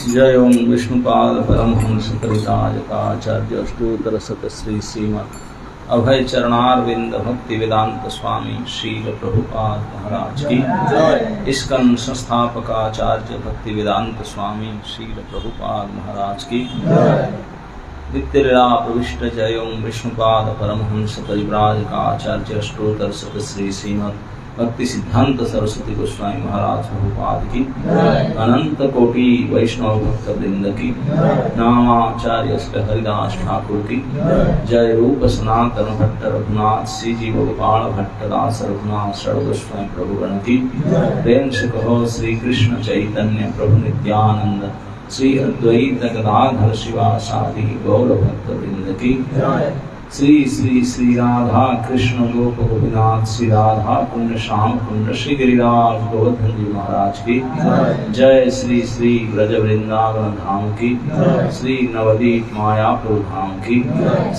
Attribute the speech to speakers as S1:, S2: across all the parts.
S1: जय ओम विष्णुपाद परमहंस कविताचार्य अष्टोत्तर शतश्री श्रीमद् अभय चरणारविंद भक्ति वेदांत स्वामी श्रील प्रभुपाद महाराज की। इस्कन संस्थापकाचार्य भक्ति वेदांत स्वामी श्रील प्रभुपाद महाराज की। नित्यलीला प्रविष्ट जय ओम विष्णुपाद परमहंस परिव्राजकाचार्य अष्टोत्तर शतश्री श्रीमद् भक्ति सिद्धांत सरस्वती गोस्वामी महाराज प्रभुपाद की। अनंत कोटि वैष्णव भक्त वृंद की। नामाचार्य हरिदास ठाकुर की। जय रूप सनातन भट्ट रघुनाथ श्री जी गोपाल भट्ट दास रघुनाथ शरण गोस्वामी प्रभुगण की। प्रेम से कहो श्री कृष्ण चैतन्य प्रभु नित्यानंद श्री अद्वैत गदाधर शिवासादि गौर भक्त वृंद की। श्री श्री श्री राधा कृष्ण गोप गोपीनाथ श्री राधा कुंड श्याम कुंड श्री गिरिराज गोवर्धन जी महाराज की। जय श्री श्री ब्रज वृंदावन धाम की। श्री नवदीप मायापुर धाम की।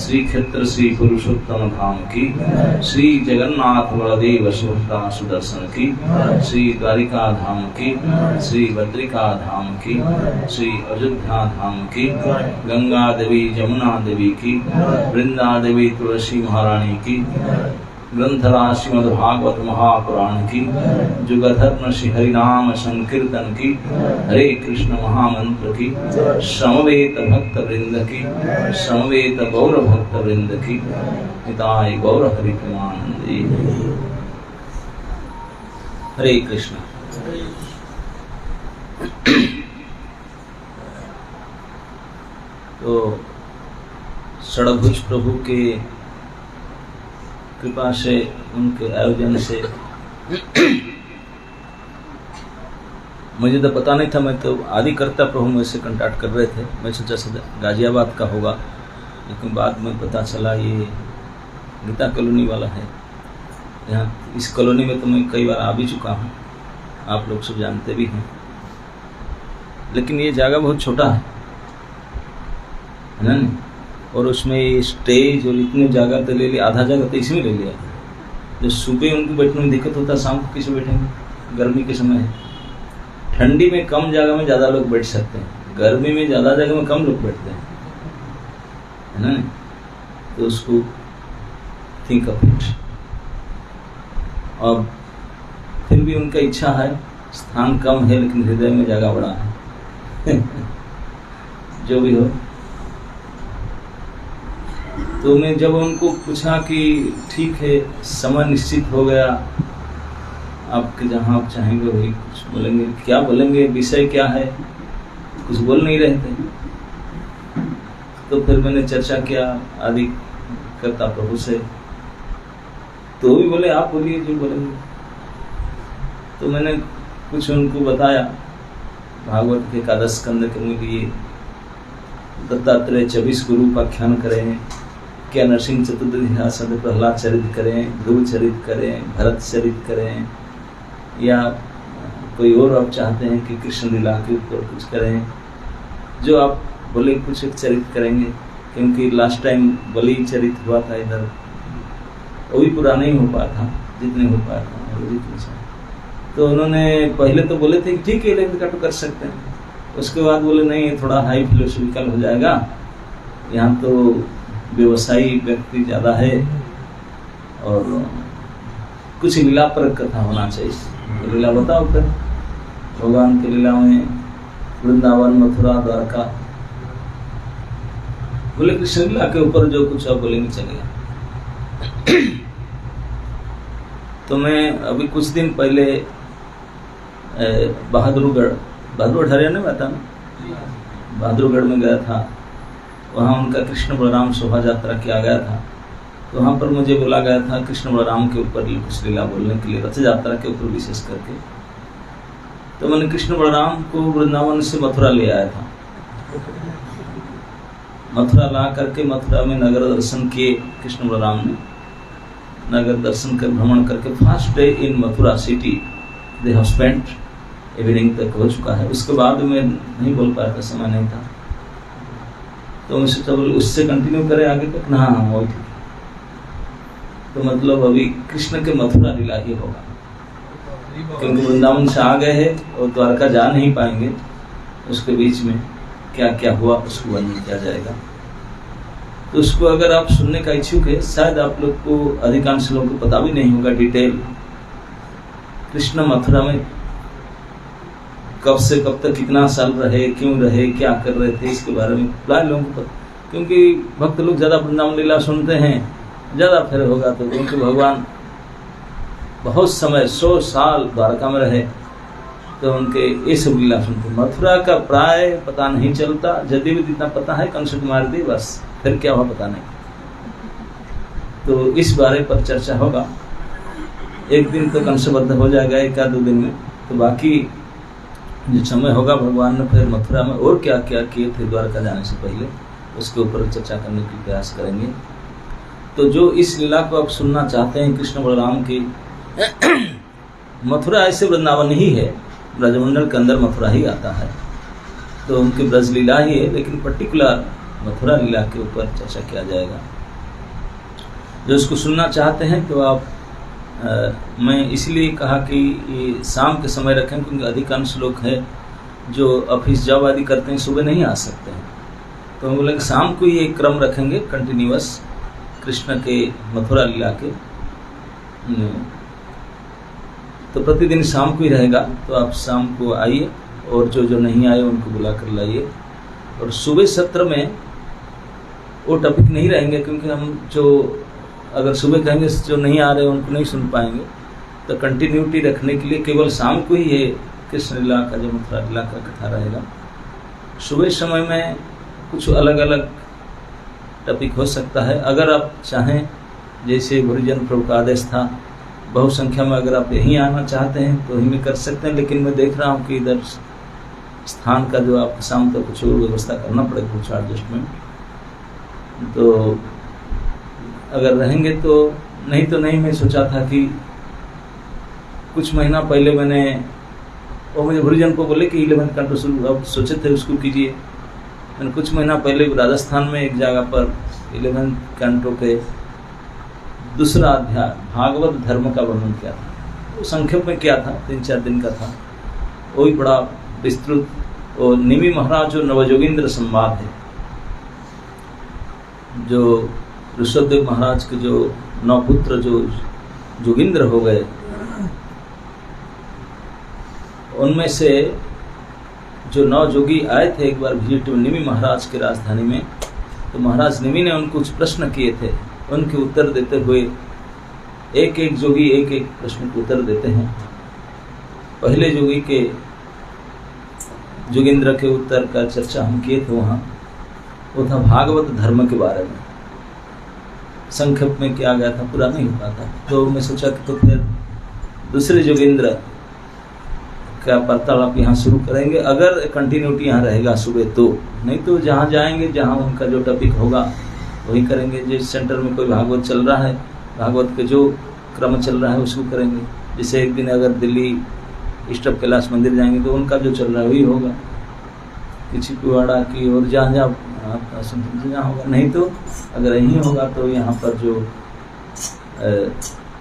S1: श्री क्षेत्र श्री पुरुषोत्तम धाम की। श्री जगन्नाथ बलदेव सुभद्रा सुदर्शन की। श्री द्वारिका धाम की। श्री बद्रिका धाम की। श्री अयोध्या धाम की। गंगा देवी जमुना देवी की। वृंदा देवी तुलसी महारानी की। ग्रंथराज श्रीमद्भागवत महापुराण की। जुगधर्म श्री हरिनाम संकीर्तन की। हरे कृष्ण महामंत्र की। समवेत भक्त वृंद की। समवेत गौर भक्त वृंद की। हिताय गौर हरि प्रेमानंदी। हरे कृष्ण। तो षडभुज प्रभु के कृपा से, उनके आयोजन से मुझे तो पता नहीं था। मैं तो आदिकर्ता प्रभु मुझे से कांटेक्ट कर रहे थे। मैं सोचा गाजियाबाद का होगा, लेकिन बाद में पता चला ये गीता कॉलोनी वाला है। यहाँ इस कॉलोनी में तो मैं कई बार आ भी चुका हूँ, आप लोग सब जानते भी हैं। लेकिन ये जगह बहुत छोटा है ना, और उसमें स्टेज और इतने जगह तो ले लिया, आधा जगह तो इसमें ले लिया। जो सुबह उनको बैठने में दिक्कत होता है, शाम को किसे बैठेंगे? गर्मी के समय है। ठंडी में कम जगह में ज़्यादा लोग बैठ सकते हैं, गर्मी में ज़्यादा जगह में कम लोग बैठते हैं, है ना। तो उसको थिंक ऑफ इट। और फिर भी उनका इच्छा है, स्थान कम है लेकिन हृदय में जगह बड़ा है। जो भी हो। तो मैं जब उनको पूछा कि ठीक है, समय निश्चित हो गया, आपके जहाँ आप चाहेंगे वही कुछ बोलेंगे। क्या बोलेंगे, विषय क्या है, कुछ बोल नहीं रहे थे। तो फिर मैंने चर्चा किया आदि करता प्रभु से, तो भी बोले आप बोलिए जो बोलेंगे। तो मैंने कुछ उनको बताया, भागवत के एकादश स्कंद के लिए दत्तात्रेय 24 गुरु उपाख्यान करें, क्या नरसिंह चतुर्दशी प्रहलाद चरित करें, ध्रुव चरित करें, भरत चरित करें, या कोई और आप चाहते हैं कि कृष्ण लीला के ऊपर कुछ करें, जो आप बोले कुछ एक चरित करेंगे। क्योंकि लास्ट टाइम बलि चरित हुआ था इधर, वो भी पूरा नहीं हो पाया था जितने हो पाया था। तो उन्होंने पहले तो बोले थे ठीक है लेकिन तो कर सकते हैं, उसके बाद बोले नहीं थोड़ा हाई फिलोसफिकल हो जाएगा, यहाँ तो व्यवसायी व्यक्ति ज़्यादा है और कुछ लीला पर कथा होना चाहिए। तो लीला बताओ फिर, भगवान की लीला में वृंदावन मथुरा द्वारका, बोले कृष्ण लीला के ऊपर जो कुछ आप बोलेंगे चलेगा। तो मैं अभी कुछ दिन पहले बहादुरगढ़ हरियाणा में था ना, बहादुरगढ़ में गया था। वहाँ उनका कृष्ण बलराम शोभा यात्रा किया गया था। तो वहाँ पर मुझे बोला गया था कृष्ण बलराम के ऊपर कुछ लीला बोलने के लिए, रथ यात्रा के ऊपर विशेष करके। तो मैंने कृष्ण बलराम को वृंदावन से मथुरा ले आया था। मथुरा ला करके मथुरा में नगर दर्शन किए कृष्ण बलराम ने। नगर दर्शन कर भ्रमण करके first day in Mathura city they have spent, evening तक हो चुका है। उसके बाद मैं नहीं बोल पाया था, समय नहीं था। तो मैं सोचा बोले उससे कंटिन्यू करें आगे तक ना, वो ठीक। तो मतलब अभी कृष्ण के मथुरा लीला ही होगा, क्योंकि वृंदावन से आ गए हैं और द्वारका जा नहीं पाएंगे। उसके बीच में क्या क्या हुआ उसको वर्णन किया जाएगा। तो उसको अगर आप सुनने का इच्छुक है, शायद आप लोग को अधिकांश लोगों को पता भी नहीं होगा डिटेल कृष्ण मथुरा में कब से कब तक कितना साल रहे, क्यों रहे, क्या कर रहे थे, इसके बारे में प्राय लोगों को पता, क्योंकि भक्त लोग ज़्यादा वृंदावन लीला सुनते हैं, ज़्यादा फिर होगा तो क्योंकि भगवान बहुत समय 100 साल द्वारका में रहे तो उनके ये सब लीला सुनते। मथुरा का प्राय पता नहीं चलता, यदि भी जितना पता है कंस को मार दी बस, फिर क्या हुआ पता नहीं। तो इस बारे पर चर्चा होगा। एक दिन तो कंसबद्ध हो जाएगा, 1-2 दिन में, तो बाकी जो समय होगा भगवान ने फिर मथुरा में और क्या क्या किए थे द्वारका जाने से पहले, उसके ऊपर चर्चा करने की प्रयास करेंगे। तो जो इस लीला को आप सुनना चाहते हैं कृष्ण बलराम की, मथुरा ऐसे वृंदावन ही है, ब्रजमंडल के अंदर मथुरा ही आता है, तो उनकी ब्रज लीला ही है, लेकिन पर्टिकुलर मथुरा लीला के ऊपर चर्चा किया जाएगा। जो इसको सुनना चाहते हैं तो आप मैं इसलिए कहा कि ये शाम के समय रखें, क्योंकि अधिकांश लोग हैं जो ऑफिस जॉब आदि करते हैं, सुबह नहीं आ सकते हैं, तो हम बोले कि शाम को ये क्रम रखेंगे कंटिन्यूअस कृष्ण के मथुरा लीला के। तो प्रतिदिन शाम को ही रहेगा, तो आप शाम को आइए और जो नहीं आए उनको बुला कर लाइए। और सुबह सत्र में वो टॉपिक नहीं रहेंगे, क्योंकि हम जो अगर सुबह कहेंगे जो नहीं आ रहे उनको नहीं सुन पाएंगे, तो कंटिन्यूटी रखने के लिए केवल शाम को ही ये कृष्ण लीला का जो मथुरा लीला का कथा रहेगा। सुबह समय में कुछ अलग अलग टॉपिक हो सकता है, अगर आप चाहें, जैसे गुरुजन प्रभु का आदेश था बहु संख्या में, अगर आप यहीं आना चाहते हैं तो यहीं में कर सकते हैं, लेकिन मैं देख रहा हूँ कि इधर स्थान का जो आपको शाम तक कुछ और व्यवस्था करना पड़ेगा, कुछ एडजस्टमेंट, तो अगर रहेंगे तो नहीं तो नहीं। मैं सोचा था कि कुछ महीना पहले मैंने वो मुझे गुरुजन को बोले कि 11 कैंटो शुरू, अब सोचे थे उसको कीजिए। मैंने कुछ महीना पहले राजस्थान में एक जगह पर 11 कैंटो के दूसरा अध्याय भागवत धर्म का वर्णन किया था। वो संक्षेप में क्या था, 3-4 दिन का था, वो भी बड़ा विस्तृत। और निमि महाराज जो नवजोगिंद्र संवाद है, जो ऋषभदेव महाराज के जो 9 पुत्र जो जोगिंद्र हो गए, उनमें से जो 9 जोगी आए थे एक बार विजिट निमि महाराज के राजधानी में, तो महाराज निमि ने उनको कुछ प्रश्न किए थे, उनके उत्तर देते हुए एक एक जोगी एक एक प्रश्न के उत्तर देते हैं। पहले जोगी के जोगिंद्र के उत्तर का चर्चा हम किए थे वहाँ, वो था भागवत धर्म के बारे में। संक्षेप में किया गया था, पूरा नहीं होता था, तो मैं सोचा कि तो फिर दूसरे जोगिंद्र का वार्तालाप यहाँ शुरू करेंगे, अगर कंटिन्यूटी यहाँ रहेगा सुबह तो, नहीं तो जहाँ जाएंगे जहाँ उनका जो टॉपिक होगा वही करेंगे। जिस सेंटर में कोई भागवत चल रहा है, भागवत के जो क्रम चल रहा है उसको करेंगे। जैसे एक दिन अगर दिल्ली ईष्टप कैलाश मंदिर जाएंगे तो उनका जो चल रहा है वही होगा, किसी कुआड़ा की और जहाँ जहाँ होगा, नहीं तो अगर यहीं होगा तो यहाँ पर जो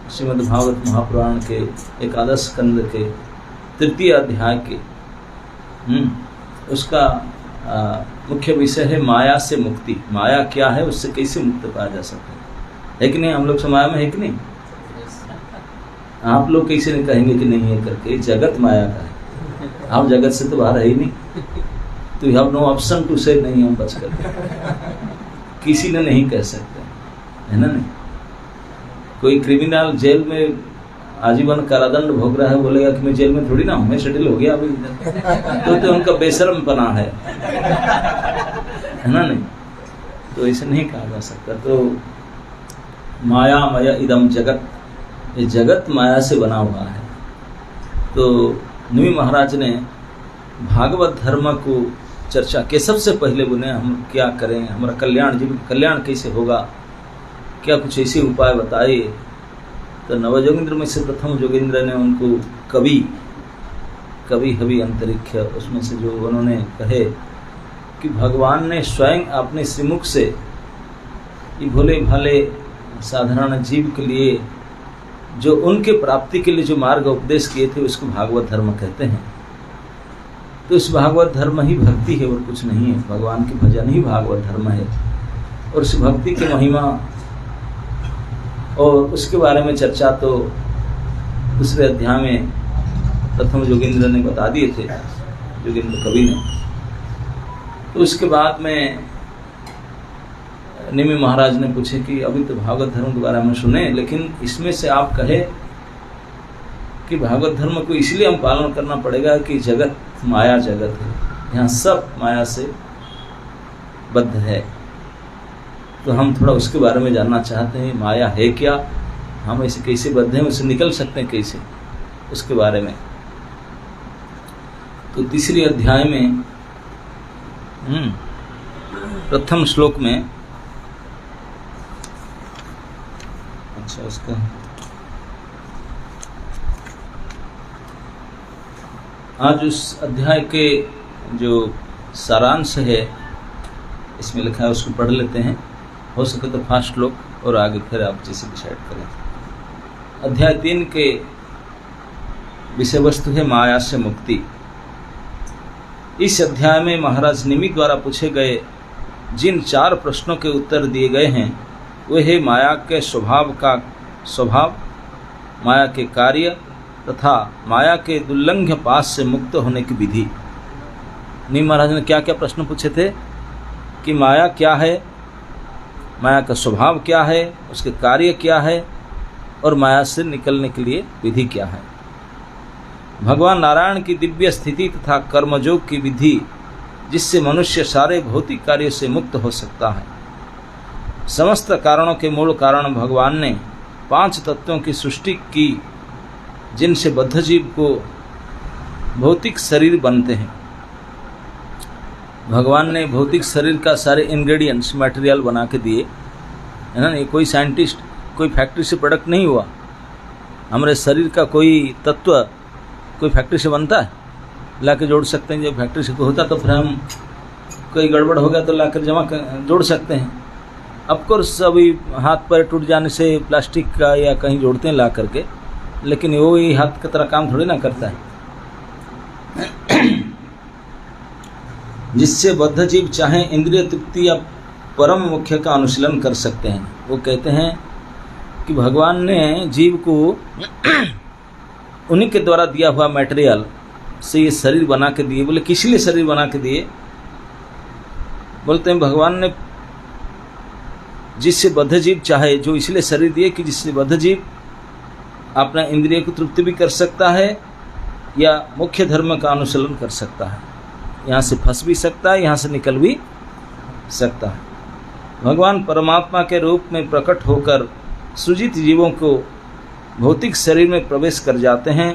S1: श्रीमद् भागवत महापुराण के एकादश स्कंद के 3य अध्याय के उसका मुख्य विषय है माया से मुक्ति। माया क्या है, उससे कैसे मुक्त पाया जा सकता है कि नहीं? हम लोग से माया में है कि नहीं? आप लोग कैसे नहीं कहेंगे कि नहीं है करके, जगत माया का है, आप जगत से तो बाहर है ही नहीं, तो you have no option to say नहीं हम बच कर किसी ने नहीं कह सकते, है ना? नहीं, कोई क्रिमिनल जेल में आजीवन कारादंड भोग रहा है, बोलेगा कि मैं जेल में थोड़ी ना हूँ, मैं सेटल हो गया अभी इधर, तो उनका बेशर्म पना है ना? नहीं, तो ऐसे नहीं कहा जा सकता। तो माया मया इदम जगत, ये जगत माया से बना हुआ है। तो निमि महाराज ने भागवत धर्म को चर्चा के सबसे पहले बोले हम क्या करें, हमारा कल्याण, जीवन कल्याण कैसे होगा, क्या कुछ ऐसे उपाय बताए। तो नवजोगिंद्र में से प्रथम जोगिंद्र ने उनको कवि हवि अंतरिक्ष, उसमें से जो उन्होंने कहे कि भगवान ने स्वयं अपने श्रीमुख से ये भोले भाले साधारण जीव के लिए जो उनके प्राप्ति के लिए जो मार्ग उपदेश किए थे उसको भागवत धर्म कहते हैं। तो इस भागवत धर्म ही भक्ति है और कुछ नहीं है। भगवान के भजन ही भागवत धर्म है। और उस भक्ति की महिमा और उसके बारे में चर्चा तो दूसरे अध्याय में प्रथम जोगेंद्र ने बता दिए थे, जोगेंद्र कवि ने। तो उसके बाद में निमि महाराज ने पूछे कि अभी तो भागवत धर्म के बारे में सुने, लेकिन इसमें से आप कहे कि भागवत धर्म को इसलिए हम पालन करना पड़ेगा कि जगत माया जगत है, यहाँ सब माया से बद्ध है। तो हम थोड़ा उसके बारे में जानना चाहते हैं, माया है क्या, हम ऐसे कैसे बद्ध हैं, उससे निकल सकते हैं कैसे, उसके बारे में। तो तीसरी अध्याय में प्रथम श्लोक में, अच्छा उसका आज उस अध्याय के जो सारांश है इसमें लिखा है उसको पढ़ लेते हैं। हो सके तो फास्ट श्लोक और आगे फिर आप जैसे डिसाइड करें। अध्याय 3 के विषय वस्तु है माया से मुक्ति। इस अध्याय में महाराज निमि द्वारा पूछे गए जिन 4 प्रश्नों के उत्तर दिए गए हैं वे है माया के स्वभाव, माया के कार्य तथा माया के दुर्लंघ्य पास से मुक्त होने की विधि। निमि महाराज ने क्या क्या प्रश्न पूछे थे कि माया क्या है, माया का स्वभाव क्या है, उसके कार्य क्या है और माया से निकलने के लिए विधि क्या है। भगवान नारायण की दिव्य स्थिति तथा कर्मयोग की विधि जिससे मनुष्य सारे भौतिक कार्यों से मुक्त हो सकता है। समस्त कारणों के मूल कारण भगवान ने 5 तत्वों की सृष्टि की जिनसे बद्ध जीव को भौतिक शरीर बनते हैं। भगवान ने भौतिक शरीर का सारे इंग्रेडिएंट्स मटेरियल बना के दिए, है ना। ये कोई साइंटिस्ट कोई फैक्ट्री से प्रोडक्ट नहीं हुआ। हमारे शरीर का कोई तत्व कोई फैक्ट्री से बनता है, ला के जोड़ सकते हैं। जब फैक्ट्री से होता तो फिर हम कोई गड़बड़ हो गया तो ला कर जोड़ सकते हैं। ऑफकोर्स अभी हाथ पैर टूट जाने से प्लास्टिक का या कहीं जोड़ते हैं ला करके, लेकिन वो ही हाथ की तरह काम थोड़ी ना करता है। जिससे बद्ध जीव चाहे इंद्रिय तृप्ति या परम मुख्य का अनुशीलन कर सकते हैं। वो कहते हैं कि भगवान ने जीव को उन्हीं के द्वारा दिया हुआ मटेरियल से ये शरीर बना के दिए। बोले किस लिए शरीर बना के दिए? बोलते हैं भगवान ने जिससे बद्ध जीव चाहे, जो इसलिए शरीर दिए कि जिससे बद्ध जीव अपना इंद्रिय को तृप्ति भी कर सकता है या मुख्य धर्म का अनुसरण कर सकता है। यहाँ से फंस भी सकता है, यहाँ से निकल भी सकता है। भगवान परमात्मा के रूप में प्रकट होकर सृजित जीवों को भौतिक शरीर में प्रवेश कर जाते हैं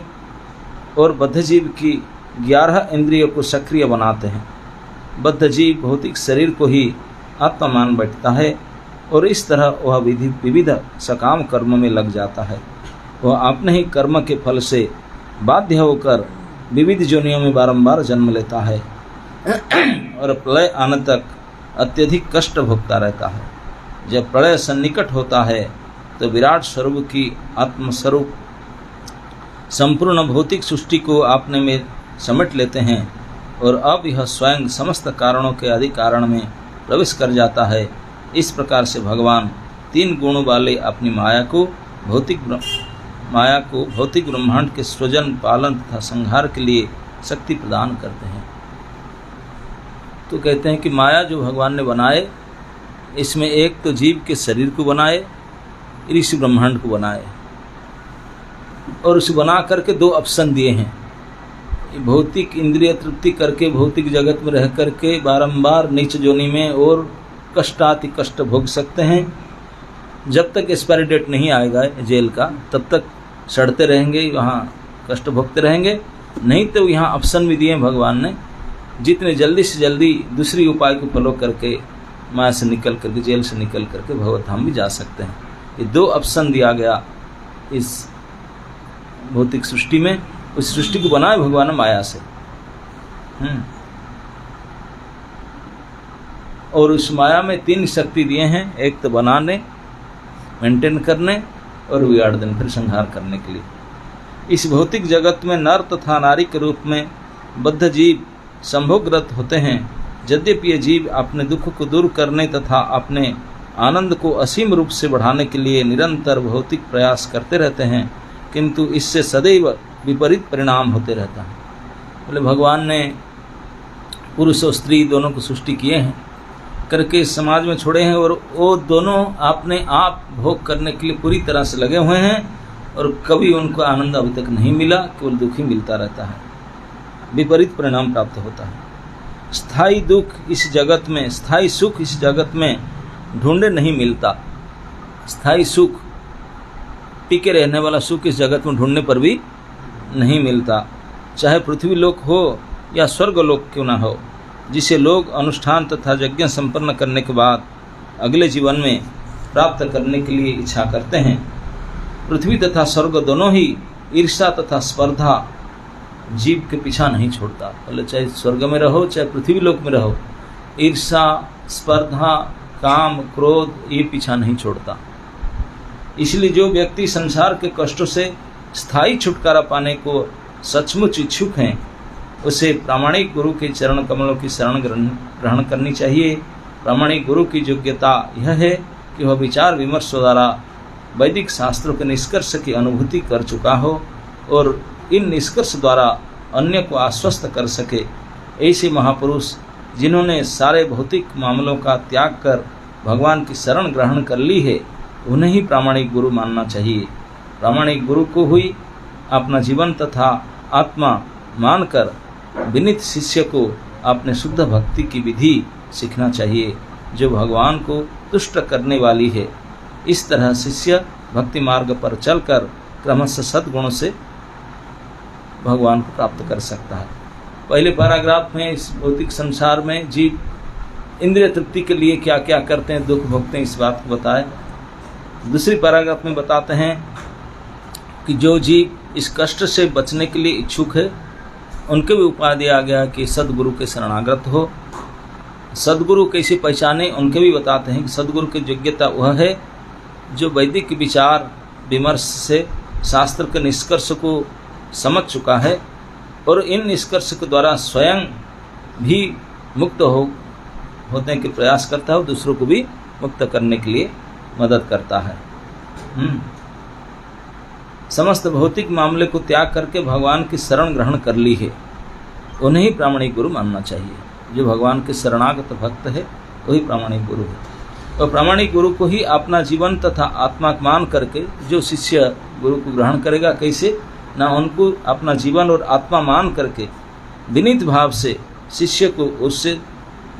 S1: और बद्ध जीव की 11 इंद्रियों को सक्रिय बनाते हैं। बद्ध जीव भौतिक शरीर को ही आत्मा मान बैठता है और इस तरह वह विविध सकाम कर्म में लग जाता है। वह अपने ही कर्म के फल से बाध्य होकर विविध योनियों में बारंबार जन्म लेता है और प्रलय आने तक अत्यधिक कष्ट भोगता रहता है। जब प्रलय सन्निकट होता है तो विराट स्वरूप की आत्मस्वरूप संपूर्ण भौतिक सृष्टि को अपने में समेट लेते हैं और अब यह स्वयं समस्त कारणों के आदि कारण में प्रवेश कर जाता है। इस प्रकार से भगवान 3 गुणों वाले अपनी माया को भौतिक ब्रह्मांड के सृजन, पालन तथा संहार के लिए शक्ति प्रदान करते हैं। तो कहते हैं कि माया जो भगवान ने बनाए, इसमें एक तो जीव के शरीर को बनाए, ऋषि ब्रह्मांड को बनाए और उसे बना करके 2 ऑप्शन दिए हैं। भौतिक इंद्रिय तृप्ति करके भौतिक जगत में रह करके बारंबार नीच जोनि में और कष्टाति कष्ट भोग सकते हैं। जब तक एक्सपायरी डेट नहीं आएगा जेल का, तब तक सड़ते रहेंगे, वहाँ कष्ट भोगते रहेंगे। नहीं तो यहाँ ऑप्शन भी दिए भगवान ने, जितने जल्दी से जल्दी दूसरी उपाय को फॉलो करके माया से निकल करके, जेल से निकल करके भगवत धाम भी जा सकते हैं। ये 2 ऑप्शन दिया गया इस भौतिक सृष्टि में। उस सृष्टि को बनाया भगवान ने माया से। और उस माया में 3 शक्ति दिए हैं, एक तो बनाने, मेंटेन करने और बिगाड़ देने, फिर संहार करने के लिए। इस भौतिक जगत में नर तथा नारी के रूप में बद्ध जीव संभोगरत होते हैं। यद्यपि ये जीव अपने दुख को दूर करने तथा अपने आनंद को असीम रूप से बढ़ाने के लिए निरंतर भौतिक प्रयास करते रहते हैं, किंतु इससे सदैव विपरीत परिणाम होते रहता है। बोले भगवान ने पुरुष और स्त्री दोनों को सृष्टि किए हैं, करके समाज में छोड़े हैं, और वो दोनों अपने आप भोग करने के लिए पूरी तरह से लगे हुए हैं, और कभी उनको आनंद अभी तक नहीं मिला, केवल दुख ही मिलता रहता है, विपरीत परिणाम प्राप्त होता है। स्थायी दुख इस जगत में, स्थायी सुख इस जगत में ढूंढे नहीं मिलता। स्थायी सुख, टिके रहने वाला सुख इस जगत में ढूंढने पर भी नहीं मिलता, चाहे पृथ्वी लोक हो या स्वर्ग लोक क्यों ना हो, जिसे लोग अनुष्ठान तथा यज्ञ संपन्न करने के बाद अगले जीवन में प्राप्त करने के लिए इच्छा करते हैं। पृथ्वी तथा स्वर्ग दोनों ही ईर्ष्या तथा स्पर्धा जीव के पीछा नहीं छोड़ता। बोले चाहे स्वर्ग में रहो चाहे पृथ्वी लोक में रहो, ईर्ष्या, स्पर्धा, काम, क्रोध ये पीछा नहीं छोड़ता। इसलिए जो व्यक्ति संसार के कष्टों से स्थायी छुटकारा पाने को सचमुच इच्छुक हैं, उसे प्रामाणिक गुरु के चरण कमलों की शरण ग्रहण करनी चाहिए। प्रामाणिक गुरु की योग्यता यह है कि वह विचार विमर्श द्वारा वैदिक शास्त्रों के निष्कर्ष की अनुभूति कर चुका हो और इन निष्कर्ष द्वारा अन्य को आश्वस्त कर सके। ऐसे महापुरुष जिन्होंने सारे भौतिक मामलों का त्याग कर भगवान की शरण ग्रहण कर ली है, उन्हें ही प्रामाणिक गुरु मानना चाहिए। प्रामाणिक गुरु को ही अपना जीवन तथा आत्मा मानकर विनीत शिष्य को अपने शुद्ध भक्ति की विधि सीखना चाहिए, जो भगवान को तुष्ट करने वाली है। इस तरह शिष्य भक्ति मार्ग पर चलकर क्रमशः सद्गुणों से भगवान को प्राप्त कर सकता है। पहले पैराग्राफ में इस भौतिक संसार में जीव इंद्रिय तृप्ति के लिए क्या क्या करते हैं, दुख भोगते हैं, इस बात को बताए। दूसरी पैराग्राफ में बताते हैं कि जो जीव इस कष्ट से बचने के लिए इच्छुक है, उनके भी उपाय दिया गया कि सद्गुरु के शरणागत हो। सद्गुरु कैसे पहचाने, उनके भी बताते हैं कि सद्गुरु की योग्यता वह है जो वैदिक विचार विमर्श से शास्त्र के निष्कर्ष को समझ चुका है और इन निष्कर्ष के द्वारा स्वयं भी मुक्त होने के प्रयास करता है, दूसरों को भी मुक्त करने के लिए मदद करता है। समस्त भौतिक मामले को त्याग करके भगवान की शरण ग्रहण कर ली है, उन्हें ही प्रामाणिक गुरु मानना चाहिए। जो भगवान के शरणागत भक्त है वही प्रामाणिक गुरु है। और प्रामाणिक गुरु को ही अपना जीवन तथा आत्मा मान करके जो शिष्य गुरु को ग्रहण करेगा, कैसे ना उनको अपना जीवन और आत्मा मान करके विनीत भाव से शिष्य को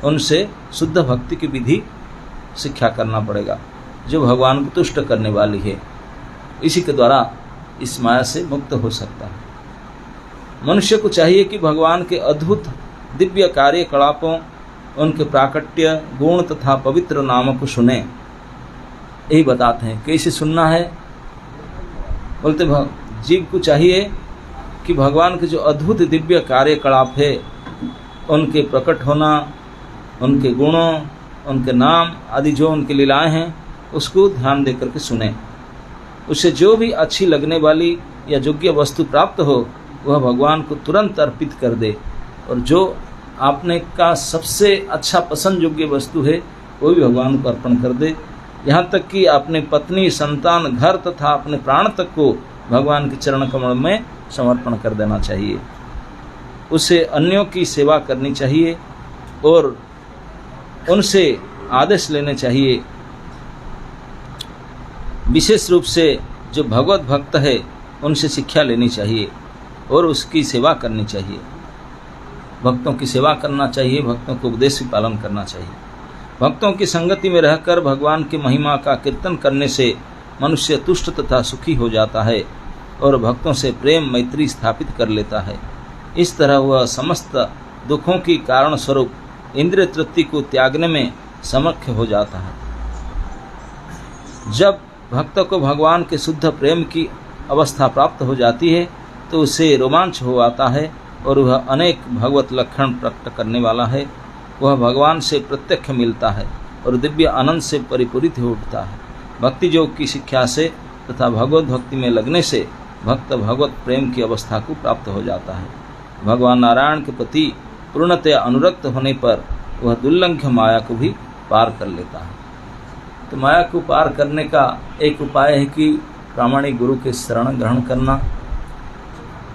S1: उनसे शुद्ध भक्ति की विधि शिक्षा करना पड़ेगा, जो भगवान को तुष्ट करने वाली है। इसी के द्वारा इस माया से मुक्त हो सकता है। मनुष्य को चाहिए कि भगवान के अद्भुत दिव्य कार्यकलापों, उनके प्राकट्य, गुण तथा पवित्र नामों को सुने। यही बताते हैं कैसे सुनना है। बोलते जीव को चाहिए कि भगवान के जो अद्भुत दिव्य कार्यकलाप है, उनके प्रकट होना, उनके गुणों, उनके नाम आदि जो उनकी लीलाएं हैं, उसको ध्यान देकर के सुने। उससे जो भी अच्छी लगने वाली या योग्य वस्तु प्राप्त हो, वह भगवान को तुरंत अर्पित कर दे। और जो आपने का सबसे अच्छा पसंद योग्य वस्तु है, वो भी भगवान को अर्पण कर दे। यहाँ तक कि अपने पत्नी, संतान, घर तथा अपने प्राण तक को भगवान के चरण कमल में समर्पण कर देना चाहिए। उसे अन्यों की सेवा करनी चाहिए और उनसे आदेश लेने चाहिए। विशेष रूप से जो भगवत भक्त है, उनसे शिक्षा लेनी चाहिए और उसकी सेवा करनी चाहिए। भक्तों की सेवा करना चाहिए, भक्तों को उपदेश भी पालन करना चाहिए। भक्तों की संगति में रहकर भगवान की महिमा का कीर्तन करने से मनुष्य तुष्ट तथा सुखी हो जाता है और भक्तों से प्रेम मैत्री स्थापित कर लेता है। इस तरह वह समस्त दुखों की कारण स्वरूप इंद्रिय तृप्ति को त्यागने में समर्थ हो जाता है। जब भक्त को भगवान के शुद्ध प्रेम की अवस्था प्राप्त हो जाती है, तो उसे रोमांच हो आता है और वह अनेक भगवत लक्षण प्रकट करने वाला है। वह भगवान से प्रत्यक्ष मिलता है और दिव्य आनंद से परिपूरित हो उठता है। भक्ति योग की शिक्षा से तथा भगवत भक्ति में लगने से भक्त भगवत प्रेम की अवस्था को प्राप्त हो जाता है। भगवान नारायण के प्रति पूर्णतया अनुरक्त होने पर वह दुर्लंघ्य माया को भी पार कर लेता है। तो माया को पार करने का एक उपाय है कि प्रामाणिक गुरु के शरण ग्रहण करना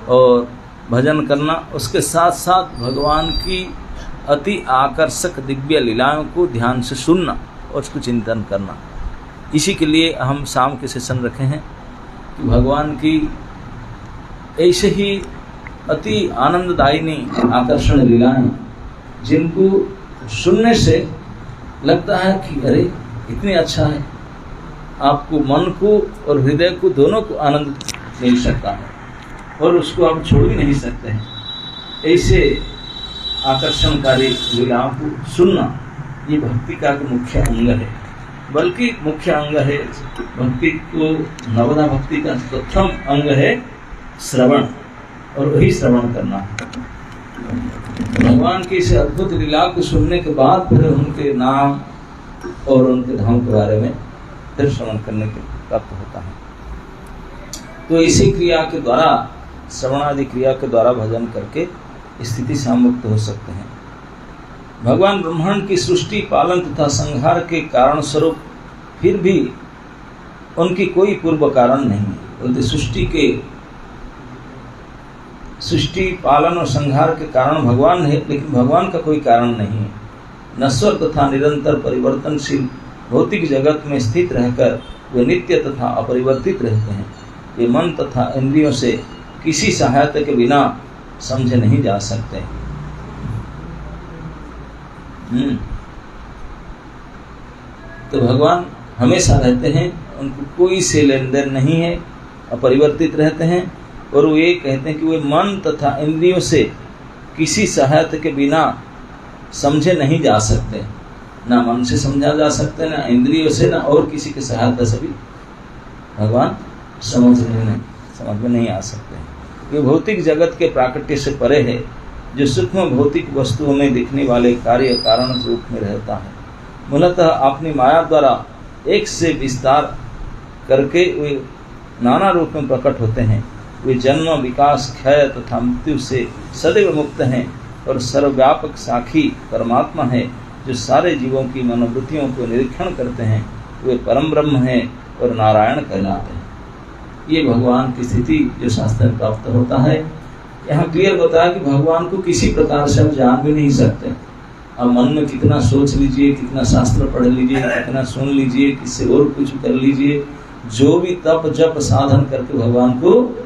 S1: और भजन करना, उसके साथ साथ भगवान की अति आकर्षक दिव्य लीलाओं को ध्यान से सुनना और उसको चिंतन करना। इसी के लिए हम शाम के सेशन रखे हैं कि भगवान की ऐसे ही अति आनंददायिनी आकर्षण लीलाएं जिनको सुनने से लगता है कि अरे इतनी अच्छा है, आपको मन को और हृदय को दोनों को आनंद मिल सकता है और उसको आप छोड़ भी नहीं सकते हैं। ऐसे आकर्षणकारी लीलाओं को सुनना ये भक्ति का मुख्य अंग है, बल्कि मुख्य अंग है भक्ति को, नवदा भक्ति का प्रथम अंग है श्रवण, और वही श्रवण करना है। भगवान की इस अद्भुत लीला को सुनने के बाद फिर उनके नाम और उनके धाम के बारे में फिर श्रवण करने के प्राप्त होता है। तो इसी क्रिया के द्वारा, श्रवणादि क्रिया के द्वारा भजन करके स्थिति से मुक्त हो सकते हैं। भगवान ब्रह्मांड की सृष्टि, पालन तथा संहार के कारण स्वरूप फिर भी उनकी कोई पूर्व कारण नहीं है। बोलते सृष्टि, पालन और संहार के कारण भगवान है, लेकिन भगवान का कोई कारण नहीं है। नश्वर तथा निरंतर परिवर्तनशील भौतिक जगत में स्थित रहकर वे नित्य तथा अपरिवर्तित रहते हैं। वे मन तथा इंद्रियों से किसी सहायता के बिना समझे नहीं जा सकते। तो भगवान हमेशा रहते हैं, उनको कोई से लेन देन नहीं है, अपरिवर्तित रहते हैं। और वो ये कहते हैं कि वे मन तथा इंद्रियों से किसी सहायता के बिना समझे नहीं जा सकते। ना मन से समझा जा सकते, ना इंद्रियों से, ना और किसी की सहायता से भी भगवान समझ में नहीं आ सकते। ये भौतिक जगत के प्राकृत्य से परे है, जो सूक्ष्म भौतिक वस्तुओं में दिखने वाले कार्य कारण रूप में रहता है। मूलतः अपनी माया द्वारा एक से विस्तार करके वे नाना रूप में प्रकट होते हैं। वे जन्म, विकास, क्षय तथा मृत्यु से सदैव मुक्त हैं और सर्वव्यापक साक्षी परमात्मा है, जो सारे जीवों की मनोवृत्तियों को निरीक्षण करते हैं। वे परम ब्रह्म हैं और नारायण कहलाते हैं। ये भगवान की स्थिति जो शास्त्र में प्राप्त होता है। यहाँ क्लियर बताया कि भगवान को किसी प्रकार से हम जान भी नहीं सकते। अब मन में कितना सोच लीजिए, कितना शास्त्र पढ़ लीजिए, कितना सुन लीजिए, किससे और कुछ कर लीजिए, जो भी तप जप साधन करके भगवान को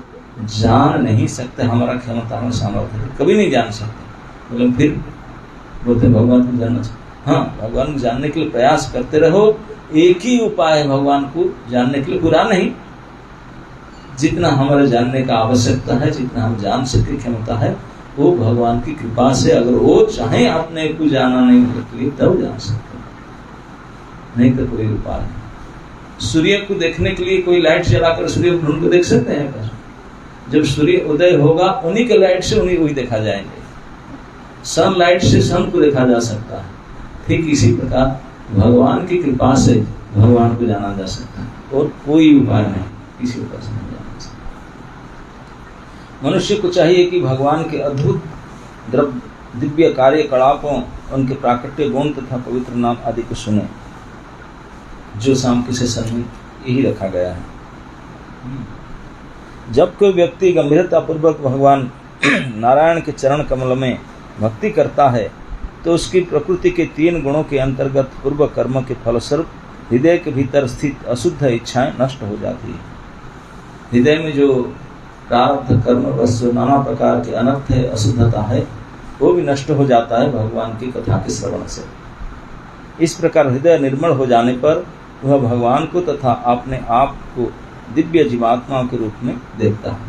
S1: जान नहीं सकते। हमारा क्षमता में सामर्थ्य कभी नहीं जान सकते। मतलब फिर बोलते भगवान को जानना चाहिए। हाँ, भगवान को जानने के लिए प्रयास करते रहो। एक ही उपाय है भगवान को जानने के लिए, बुरा नहीं, जितना हमारे जानने का आवश्यकता है, जितना हम जान सके क्षमता है, वो भगवान की कृपा से, अगर वो चाहे अपने को जाना नहीं के लिए तब जान सकते, नहीं तो कोई उपाय नहीं। सूर्य को देखने के लिए कोई लाइट जलाकर सूर्य को ढूंढ को देख सकते हैं? जब सूर्य उदय होगा उन्हीं के लाइट से उन्हीं वही देखा जाएंगे। सन लाइट से सन को देखा जा सकता है। ठीक इसी प्रकार भगवान की कृपा से भगवान को जाना जा सकता है, और कोई उपाय नहीं, किसी उपाय से नहीं जाना सकता। मनुष्य को चाहिए कि भगवान के अद्भुत दिव्य कार्यकलापों, उनके प्राकृतिक गुण तथा पवित्र नाम आदि को सुने, जो शाम के सेशन में यही रखा गया है। जब कोई व्यक्ति गंभीरता पूर्वक भगवान नारायण के चरण कमल में भक्ति करता है, तो उसकी प्रकृति के 3 गुणों के अंतर्गत पूर्व कर्म के फलस्वरूप हृदय के भीतर स्थित अशुद्ध इच्छाएं नष्ट हो जाती है। हृदय में जो प्रारब्ध कर्म बस जो नाना प्रकार के अनर्थ है, अशुद्धता है, वो भी नष्ट हो जाता है भगवान की कथा के श्रवण से। इस प्रकार हृदय निर्मल हो जाने पर वह भगवान को तथा अपने आप को दिव्य जीवात्माओं के रूप में देखता है।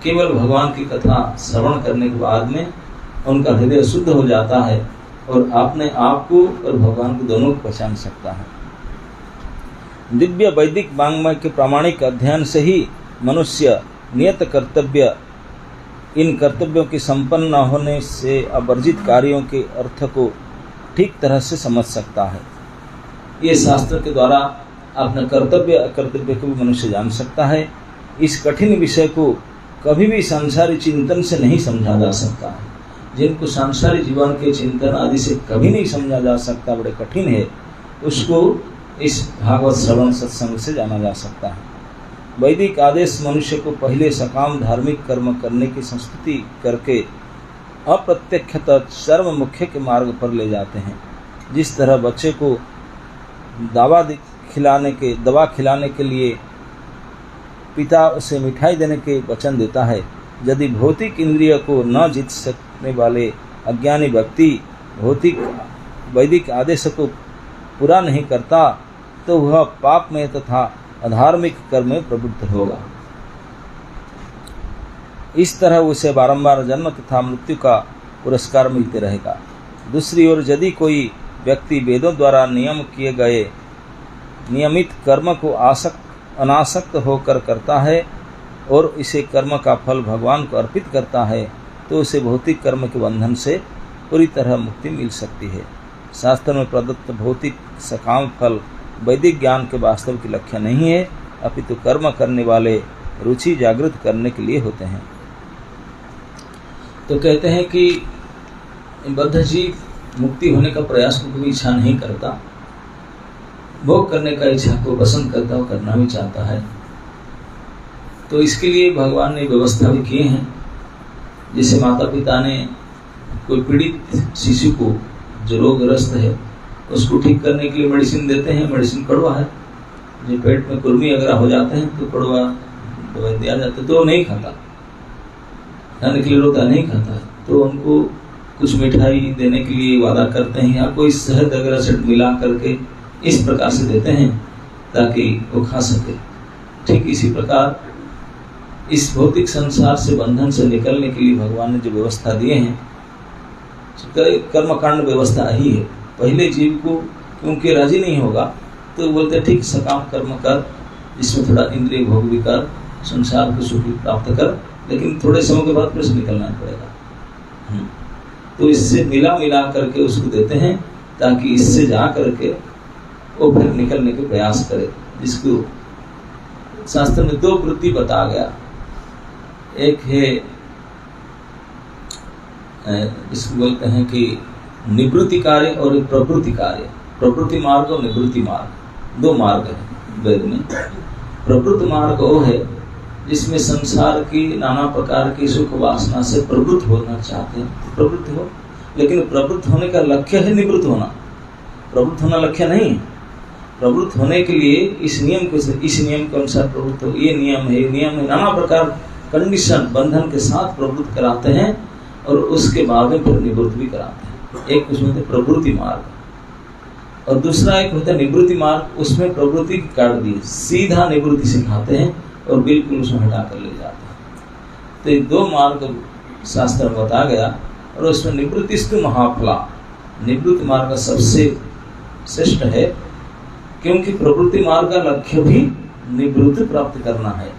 S1: केवल भगवान की कथा श्रवण करने के बाद में उनका हृदय शुद्ध हो जाता है और अपने आप को और भगवान को दोनों को पहचान सकता है। दिव्य वैदिक वाङ्मय के प्रामाणिक अध्ययन से ही मनुष्य नियत कर्तव्य, इन कर्तव्यों के संपन्न न होने से अवर्जित कार्यों के अर्थ को ठीक तरह से समझ सकता है। ये शास्त्र के द्वारा अपने कर्तव्य अकर्तव्य को भी मनुष्य जान सकता है। इस कठिन विषय को कभी भी सांसारिक चिंतन से नहीं समझा जा सकता है। जिनको सांसारिक जीवन के चिंतन आदि से कभी नहीं समझा जा सकता, बड़े कठिन है, उसको इस भागवत श्रवण सत्संग से जाना जा सकता है। वैदिक आदेश मनुष्य को पहले सकाम धार्मिक कर्म करने की संस्तुति करके अप्रत्यक्षतः सर्व मुख्य के मार्ग पर ले जाते हैं। जिस तरह बच्चे को दवा खिलाने के लिए पिता उसे मिठाई देने के वचन देता है, यदि भौतिक इंद्रिय को न जीत सकने वाले अज्ञानी व्यक्ति भौतिक वैदिक आदेश को पूरा नहीं करता तो वह पाप में तथा अधार्मिक कर्म में प्रवृत्त होगा। इस तरह उसे बारंबार जन्म तथा मृत्यु का पुरस्कार मिलते रहेगा। दूसरी ओर यदि कोई व्यक्ति वेदों द्वारा नियम किए गए नियमित कर्म को अनासक्त होकर करता है और इसे कर्म का फल भगवान को अर्पित करता है तो उसे भौतिक कर्म के बंधन से पूरी तरह मुक्ति मिल सकती है। शास्त्र में प्रदत्त भौतिक सकाम फल वैदिक ज्ञान के वास्तव की लक्ष्य नहीं है, अपितु कर्म करने वाले रुचि जागृत करने के लिए होते हैं। तो कहते हैं कि बद्ध जीव मुक्ति होने का प्रयास को कभी इच्छा नहीं करता, भोग करने का इच्छा को पसंद करता, वो करना भी चाहता है। तो इसके लिए भगवान ने व्यवस्था भी किए हैं। जैसे माता पिता ने कोई पीड़ित शिशु को जो रोगग्रस्त है उसको ठीक करने के लिए मेडिसिन देते हैं। मेडिसिन कड़वा है, जो पेट में कुर्मी वगैरह हो जाते हैं तो कड़वा दवाई दिया जाता है, तो वो नहीं खाता, खाने के लिए रोता नहीं खाता है, तो उनको कुछ मिठाई देने के लिए वादा करते हैं या कोई शहद वगैरह से मिला करके इस प्रकार से देते हैं ताकि वो खा सके। ठीक इसी प्रकार इस भौतिक संसार से बंधन से निकलने के लिए भगवान ने जो व्यवस्था दिए हैं, कर्मकांड व्यवस्था ही है। पहले जीव को क्योंकि राजी नहीं होगा तो बोलते ठीक सकाम कर्म कर, जिसमें थोड़ा इंद्रिय भोग भी कर, संसार को सुख प्राप्त कर, लेकिन थोड़े समय के बाद फिर से निकलना पड़ेगा। तो इससे मिला करके उसको देते हैं ताकि इससे जा करके वो फिर निकलने के प्रयास करे। जिसको शास्त्र में दो वृत्ति बता गया, एक है इसको बोलते हैं कि निवृत्ति कार्य और प्रवृत्ति कार्य। प्रवृत्ति मार्ग और निवृत्ति मार्ग, दो मार्ग है वेद में। प्रवृत्ति मार्ग वो है जिसमें संसार की नाना प्रकार की सुख वासना से प्रवृत्त होना चाहते हैं, प्रवृत्त हो, लेकिन प्रवृत्त होने का लक्ष्य है निवृत्त होना, प्रवृत्त होना लक्ष्य नहीं है। प्रवृत्त होने के लिए इस नियम के अनुसार प्रवृत्त हो, ये नियम है, नाना प्रकार कंडीशन बंधन के साथ प्रवृत्त कराते हैं और उसके बाद में फिर निवृत्त भी कराते हैं। एक उसमें होता है प्रवृत्ति मार्ग और दूसरा एक होता है निवृत्ति मार्ग। उसमें प्रवृत्ति की काट दी, सीधा निवृत्ति सिखाते हैं और बिल्कुल उसमें हटा कर ले जाते हैं। तो ये दो मार्ग शास्त्र में बताया गया और उसमें निवृत्तिस्तु महाफला, निवृत्ति मार्ग सबसे श्रेष्ठ है, क्योंकि प्रवृत्ति मार्ग का लक्ष्य भी निवृत्ति प्राप्त करना है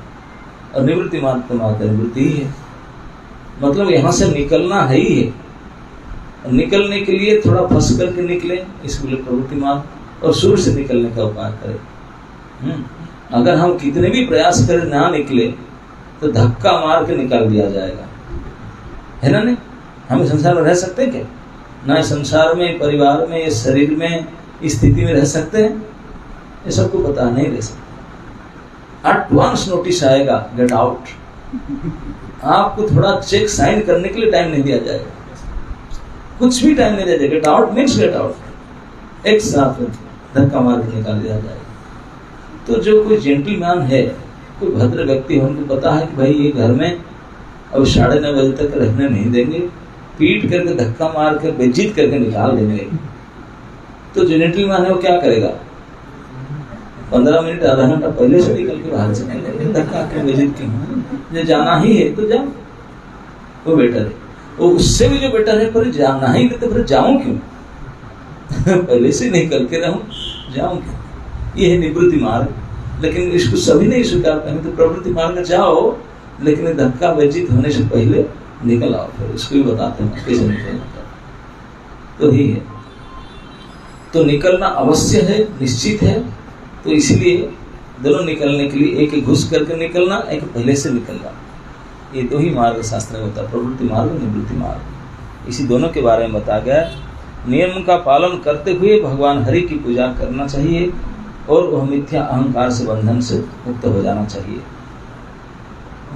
S1: और निवृत्ति मार्ग का मार्ग निवृत्ति ही है। मतलब यहाँ से निकलना है ही है। निकलने के लिए थोड़ा फंस करके निकले, इसके लिए प्रवृत्ति मार्ग, और सूर्य से निकलने का उपाय करें। अगर हम कितने भी प्रयास करें ना निकले तो धक्का मार के निकाल दिया जाएगा, है ना? नहीं, हम संसार में रह सकते हैं क्या? ना संसार में, परिवार में, शरीर में, इस स्थिति में रह सकते हैं? ये सबको पता नहीं रह सकते। एडवांस नोटिस आएगा, गेट आउट। आपको थोड़ा चेक साइन करने के लिए टाइम नहीं दिया जाएगा, कुछ भी टाइम नहीं दिया जाएगा। Get out means get out, एक साथ धक्का मार के निकाल दिया जाएगा। तो जो कोई जेंटलमैन है, कोई भद्र व्यक्ति है, उनको पता है कि भाई ये घर में अब 9:30 बजे तक रहने नहीं देंगे, पीट करके धक्का मार कर बेइज्जत करके निकाल देंगे। तो जो जेंटलमैन है वो क्या करेगा? 15 मिनट आधा घंटा पहले से निकल के बाहर चले जाएंगे, धक्का के बेइज्जत की जाना ही है तो जाओ, वो बेटर है। वो उससे भी जो बेटर है, पर जाना ही तो फिर जाऊं क्यों? पहले से निकल के रहूं, जाऊं क्यों? ये है निवृत्ति मार्ग। लेकिन इसको सभी नहीं स्वीकार करेंगे, तो प्रवृत्ति मार्ग जाओ, लेकिन धक्का बेइज्जत होने से पहले निकल आओ। फिर उसको भी बताते हैं कैसे निकलना। तो ही है, तो निकलना अवश्य है, निश्चित है। तो इसलिए दोनों निकलने के लिए एक घुस करके निकलना, एक पहले से निकलना, ये दो ही मार्ग शास्त्र में होता है, प्रवृत्ति मार्ग, निवृत्ति मार्ग। इसी दोनों के बारे में बताया गया। नियम का पालन करते हुए भगवान हरि की पूजा करना चाहिए और वह मिथ्या अहंकार से बंधन से मुक्त हो जाना चाहिए।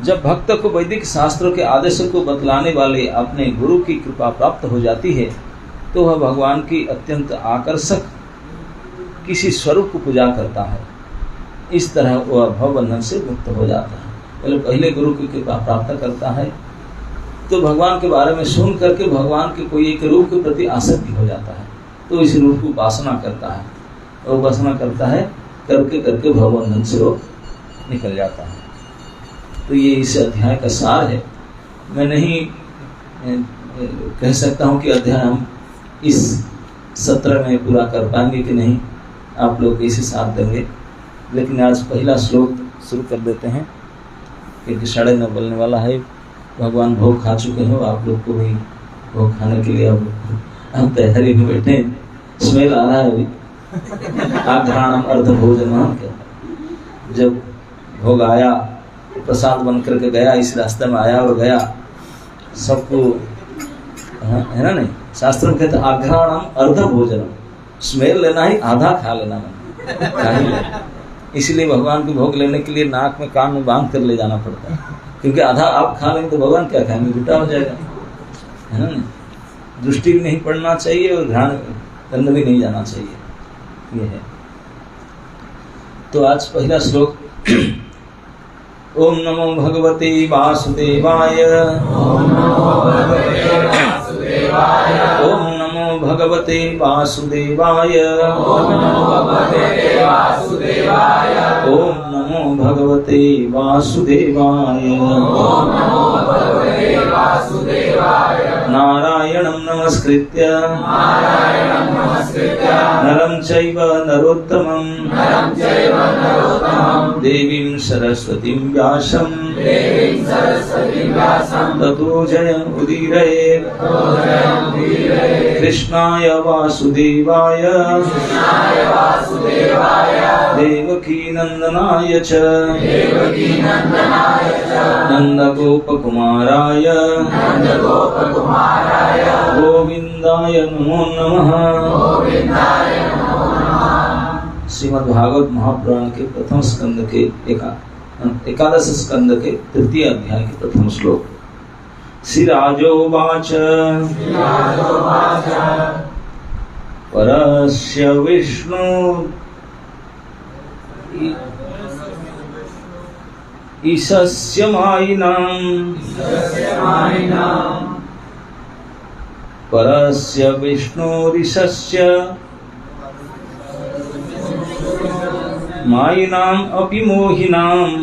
S1: जब भक्त को वैदिक शास्त्रों के आदेशों को बतलाने वाले अपने गुरु की कृपा प्राप्त हो जाती है तो वह भगवान की अत्यंत आकर्षक किसी स्वरूप को पूजा करता है। इस तरह वह भव बंधन से मुक्त हो जाता है। पहले गुरु की कृपा प्राप्त करता है तो भगवान के बारे में सुन करके भगवान के कोई एक रूप के प्रति आसक्ति हो जाता है, तो इस रूप की उपासना करता है और उपासना करता है करके करके भव बंधन से वो निकल जाता है। तो ये इस अध्याय का सार है। मैं नहीं कह सकता हूँ कि अध्याय हम इस सत्र में पूरा कर पाएंगे कि नहीं, आप लोग कैसे साथ देंगे, लेकिन आज पहला श्लोक शुरू कर देते हैं क्योंकि 9:30 बोलने वाला है। भगवान भोग खा चुके हो, आप लोग को भी भोग खाने के लिए अब तैयारी में बैठे हैं। स्मेल आ रहा है अभी, आघ्राणम अर्ध भोजन। जब भोग आया, प्रसाद बन करके गया, इस रास्ते में आया और गया, सबको है ना, नहीं शास्त्र में कहते आघ्राणम अर्ध भोजन, स्मेल लेना ही आधा खा लेना है। इसलिए भगवान के भोग लेने के लिए नाक में कान में बांध कर ले जाना पड़ता है, क्योंकि आधा आप खा लेंगे तो भगवान क्या खाएंगे, उल्टा हो जाएगा, है ना। दृष्टि भी नहीं पड़ना चाहिए और ध्यान करने भी नहीं जाना चाहिए, ये है। तो आज पहला श्लोक। ओम नमो भगवते वासुदेवाय। ओम नमो भगवते वासुदेवाय। ओम नमो भगवते वासुदेवाय। नारायणं नमस्कृत्य नरं चैव नरोत्तमं देवीं सरस्वतीं व्यासं ततो जयमुदीरयेत्। कृष्णाय वासुदेवाय देवकी नंदनाय च नंदगोपकुमाराय गोविंदाय नमो नमः। श्रीमद्भागवत महापुराण के प्रथम स्कंद के एकादश स्कंद के तृतीय अध्याय के प्रथम श्लोक। श्रीराजोवाच परस्य विष्णु ईशस्य मायिनाम् परस्य विष्णुरीशस्य मायिनाम् अपि मोहिनाम्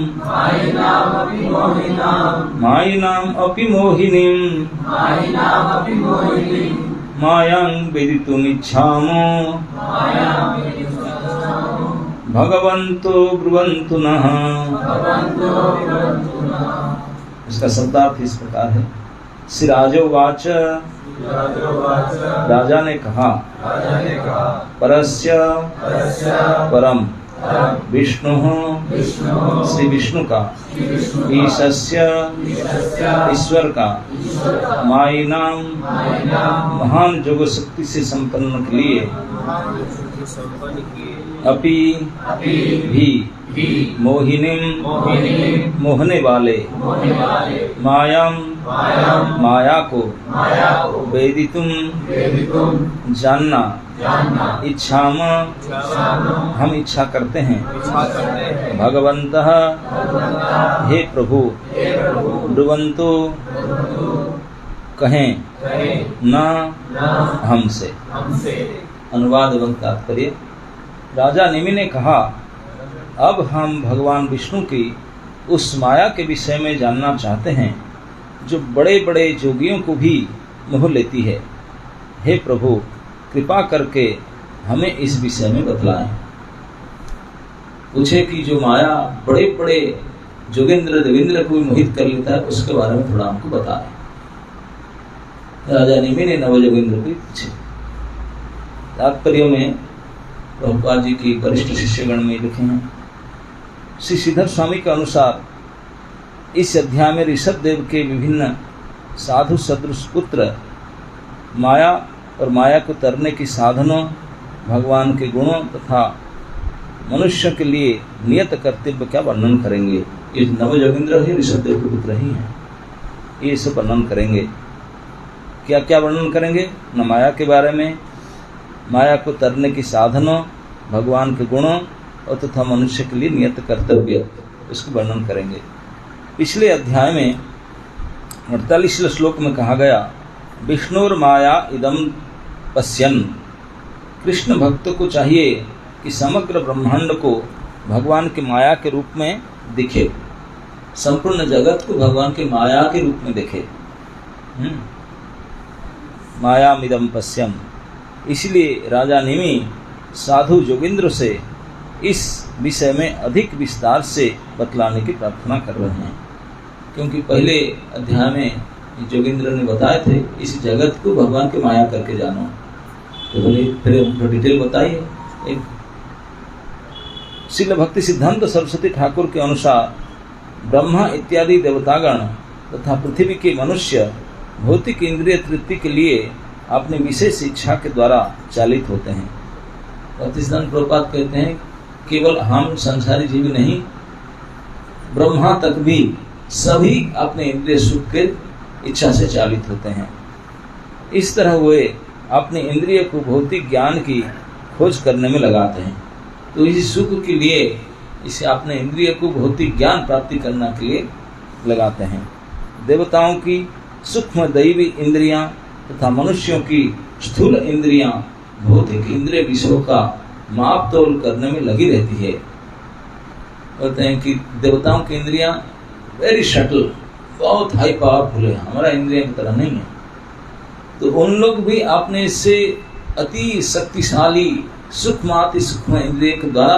S1: मायिनाम् अपि मोहिनीम् मायां वेदितुमिच्छामो भगवन्तो ब्रुवन्तु नः। इसका शब्दार्थ इस प्रकार है। श्रीराजोवाच, राजा ने कहा, परस्य परम विष्णु श्री विष्णु का, ईशस्य ईश्वर का, मायिनाम महान जोग शक्ति से संपन्न के लिए, अपि भी मोहिनीम मोहने वाले, मायाम माया को, वेदितुम जानना, इच्छाम हम इच्छा करते हैं, भगवन्तः हे प्रभु, ब्रुवन्तु कहें, न हमसे। अनुवाद एवं तात्पर्य। राजा निमि ने कहा, अब हम भगवान विष्णु की उस माया के विषय में जानना चाहते हैं जो बड़े बड़े जोगियों को भी मोह लेती है। हे प्रभु, कृपा करके हमें इस विषय में बतलाएं। पूछे कि जो माया बड़े बड़े जोगेंद्र देवेंद्र को मोहित कर लेता है, उसके बारे में थोड़ा हमको बताएं। राजा निमि ने नवजोगेंद्र को पूछे। तात्पर्य में प्रभुपाद जी की वरिष्ठ शिष्यगण में लिखे हैं। श्री श्रीधर स्वामी के अनुसार इस अध्याय में ऋषभ देव के विभिन्न साधु सदृश पुत्र माया और माया को तरने की साधनों, भगवान के गुणों तथा मनुष्य के लिए नियत कर्तव्य का वर्णन करेंगे। ये नव जोगिंद्र है, ऋषभदेव के पुत्र ही हैं, ये सब वर्णन करेंगे। क्या क्या वर्णन करेंगे? न माया के बारे में, माया को तरने की साधनों, भगवान के गुणों और तथा मनुष्य के लिए नियत कर्तव्य, इसको वर्णन करेंगे। पिछले अध्याय में 48वें श्लोक में कहा गया, विष्णुर माया इदम पश्यन्। कृष्ण भक्त को चाहिए कि समग्र ब्रह्मांड को भगवान की माया के रूप में दिखे, संपूर्ण जगत को भगवान की माया के रूप में देखे। मायामिदं पश्यन्। इसलिए राजा निमि साधु जोगिंद्र से इस विषय में अधिक विस्तार से बतलाने की प्रार्थना कर रहे हैं, क्योंकि पहले अध्याय में जोगिंद्र ने बताए थे इस जगत को भगवान की माया करके जानो, तो बोले फिर उनको डिटेल बताइए। एक श्रील भक्ति सिद्धांत सरस्वती ठाकुर के अनुसार ब्रह्मा इत्यादि देवतागण तथा पृथ्वी के मनुष्य भौतिक इंद्रिय तृप्ति के लिए अपनी विशेष इच्छा के द्वारा चालित होते हैं। भक्ति सिद्धांत प्रभुपाद कहते हैं केवल हम संसारी जीव नहीं, ब्रह्मा तक भी सभी अपने इंद्रिय सुख के इच्छा से चालित होते हैं। इस तरह वे अपने इंद्रिय को भौतिक ज्ञान की खोज करने में लगाते हैं। तो इस सुख के लिए इसे अपने इंद्रिय को भौतिक ज्ञान प्राप्ति करने के लिए लगाते हैं। देवताओं की सूक्ष्म दैवी इंद्रियां तथा मनुष्यों की स्थूल इंद्रियां भौतिक इंद्रिय विषयों का माप तोल करने में लगी रहती है। बोलते हैं कि देवताओं की इंद्रियां वेरी शटल, बहुत हाई पावरफुल है, हमारा इंद्रिय की तरह नहीं है। तो उन लोग भी अपने इससे अति शक्तिशाली सूक्ष्म अति सूक्ष्म इंद्रिय के द्वारा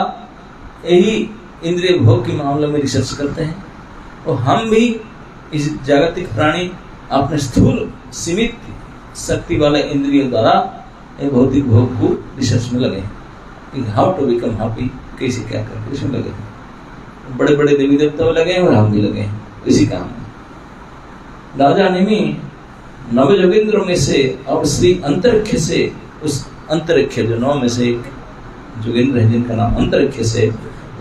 S1: यही इंद्रिय भोग के मामले में रिसर्च करते हैं। और हम भी इस जागतिक प्राणी अपने स्थूल सीमित शक्ति वाले इंद्रिय द्वारा भौतिक भोग को रिसर्च में लगे हैं, हाउ टू बिकम हैप्पी, कैसे क्या करके इसमें लगे हैं। बड़े बड़े देवी देवता लगे हैं और हम भी लगे हैं इसी काम में। राजा निमि नव जोगिंद्रों में से अब श्री अंतरिक्ष से, उस अंतरिक्ष जो नौ में से एक जोगिंद्र है जिनका नाम अंतरिक्ष से,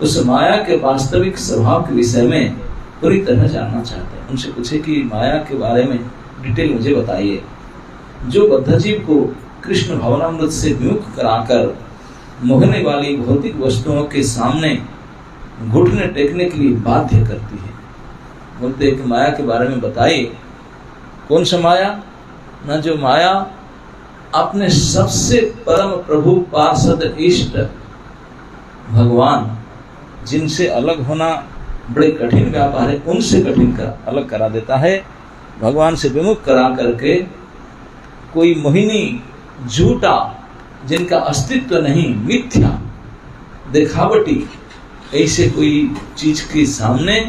S1: उस माया के वास्तविक स्वभाव के विषय में पूरी तरह जानना चाहते हैं। उनसे पूछे कि माया के बारे में डिटेल मुझे बताइए। जो बद्धजीव को कृष्ण भवनामृत से विमुख कराकर मोहने वाली भौतिक वस्तुओं के सामने घुटने टेकने के लिए बाध्य करती है। बोलते हैं कि माया के बारे में बताइए। कौन सा माया? न जो माया अपने सबसे परम प्रभु पार्षद इष्ट भगवान, जिनसे अलग होना बड़े कठिन व्यापार है, उनसे कठिन का अलग करा देता है। भगवान से विमुख करा करके कोई मोहिनी झूठा, जिनका अस्तित्व नहीं, मिथ्या दिखावटी ऐसे कोई चीज के सामने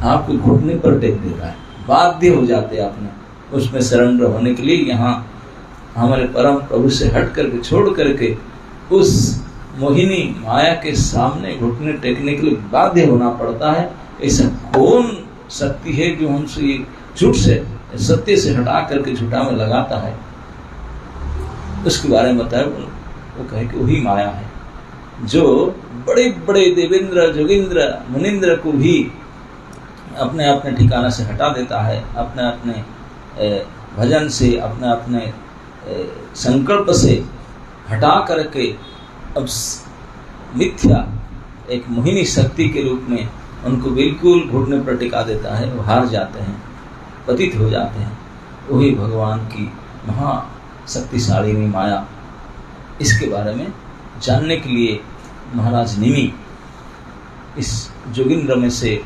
S1: आपको घुटने पर टेक देता है, बाध्य हो जाते आपने उसमें सरेंडर होने के लिए। यहाँ हमारे परम प्रभु से हट करके छोड़ करके उस मोहिनी माया के सामने घुटने टेकने के लिए बाध्य होना पड़ता है। ऐसा कौन शक्ति है जो हमसे झूठ से सत्य से हटा करके झूठा में लगाता है? उसके बारे में बताया। वो कहे कि वही माया है जो बड़े बड़े देवेंद्र जोगिंद्र मुनिंद्र को भी अपने अपने ठिकाना से हटा देता है, अपने अपने भजन से, अपने अपने संकल्प से हटा करके अब मिथ्या एक मोहिनी शक्ति के रूप में उनको बिल्कुल घुटने पर टिका देता है। वो हार जाते हैं, पतित हो जाते हैं। वही भगवान की महाशक्तिशालिनी माया। इसके बारे में जानने के लिए महाराज निमि इस जोगिंद्र में से,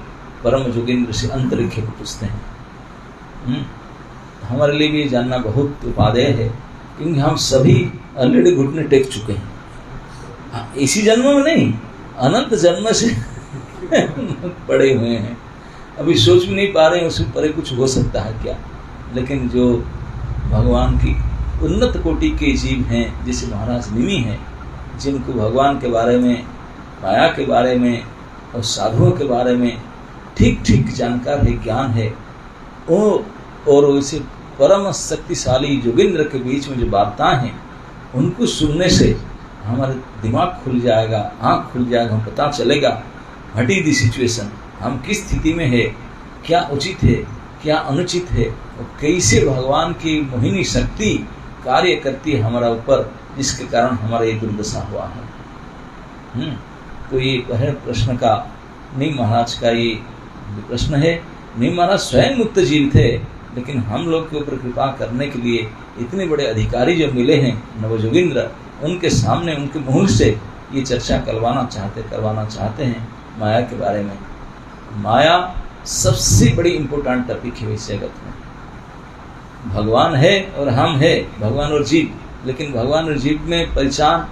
S1: परम जोगिंद्र से अंतरिक्ष को पूछते हैं। हमारे लिए भी जानना बहुत उपादेय है, क्योंकि हम सभी ऑलरेडी घुटने टेक चुके हैं। इसी जन्म में नहीं, अनंत जन्म से पड़े हुए हैं। अभी सोच भी नहीं पा रहे हैं उससे परे कुछ हो सकता है क्या। लेकिन जो भगवान की उन्नत कोटि के जीव हैं, जैसे महाराज निमि हैं, जिनको भगवान के बारे में, माया के बारे में और साधुओं के बारे में ठीक ठीक जानकार है, ज्ञान है, वो और वैसे परम शक्तिशाली जोगिंद्र के बीच में जो वार्ताएं हैं उनको सुनने से हमारा दिमाग खुल जाएगा, आँख खुल जाएगा, हम पता चलेगा व्हाट इज द सिचुएशन, हम किस स्थिति में है, क्या उचित है, क्या अनुचित है, और कैसे भगवान की मोहिनी शक्ति कार्य करती है हमारा ऊपर, जिसके कारण हमारा ये दुर्दशा हुआ है। तो ये पहले प्रश्न का नहीं महाराज का ये प्रश्न है। नहीं महाराज स्वयं मुक्त जीव थे, लेकिन हम लोग के ऊपर कृपा करने के लिए इतने बड़े अधिकारी जो मिले हैं नवजोगिंद्र, उनके सामने उनके मुंह से ये चर्चा करवाना चाहते हैं माया के बारे में। माया सबसे बड़ी इम्पोर्टेंट टॉपिक है इस जगत में। भगवान है और हम है, भगवान और जीव, लेकिन भगवान और जीव में पहचान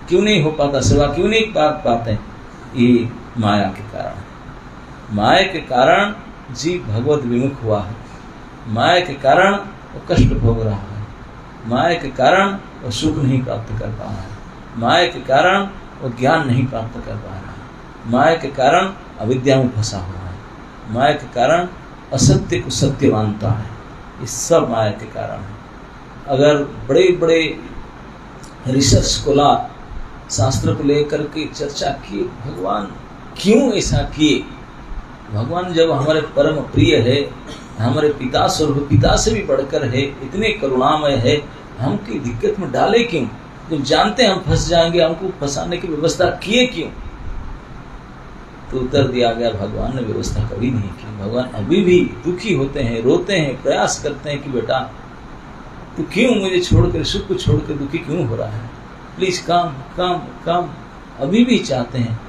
S1: क्यों नहीं हो पाता, सेवा क्यों नहीं पाते? ये माया के कारण। माया के कारण जीव भगवत विमुख हुआ है, माया के कारण वो कष्ट भोग रहा है, माया के कारण वो सुख नहीं प्राप्त कर पा रहा है, माया के कारण वो ज्ञान नहीं प्राप्त कर पा रहा है, माया के कारण अविद्या में फंसा हुआ है, माया के कारण असत्य को सत्य मानता है। ये सब माया के कारण है। अगर बड़े बड़े रिसर्च स्कॉलर शास्त्र को लेकर के चर्चा किए, भगवान क्यों ऐसा किए, भगवान जब हमारे परम प्रिय है, हमारे पिता स्वरूप, पिता से भी बढ़कर है, इतने करुणामय है, हम की दिक्कत में डाले क्यों? जब जानते हैं हम फंस जाएंगे, हमको फंसाने की व्यवस्था किए क्यों? तो उत्तर दिया गया, भगवान ने व्यवस्था कभी नहीं की। भगवान अभी भी दुखी होते हैं, रोते हैं, प्रयास करते हैं कि बेटा तो क्यों मुझे छोड़कर, सुख को छोड़कर दुखी क्यों हो रहा है, प्लीज कम कम कम, अभी भी चाहते हैं।